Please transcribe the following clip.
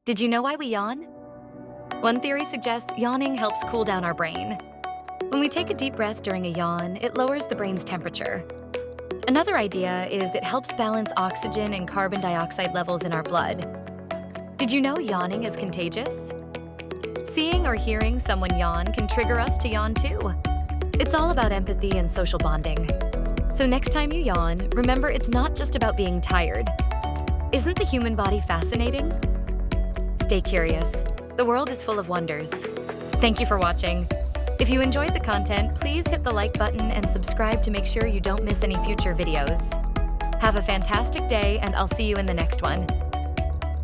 Did you know why we yawn? One theory suggests yawning helps cool down our brain. When we take a deep breath during a yawn, it lowers the brain's temperature. Another idea is it helps balance oxygen and carbon dioxide levels in our blood. Did you know yawning is contagious? Seeing or hearing someone yawn can trigger us to yawn too. It's all about empathy and social bonding. So next time you yawn, remember it's not just about being tired. Isn't the human body fascinating? Stay curious. The world is full of wonders. Thank you for watching. If you enjoyed the content, please hit the like button and subscribe to make sure you don't miss any future videos. Have a fantastic day, and I'll see you in the next one.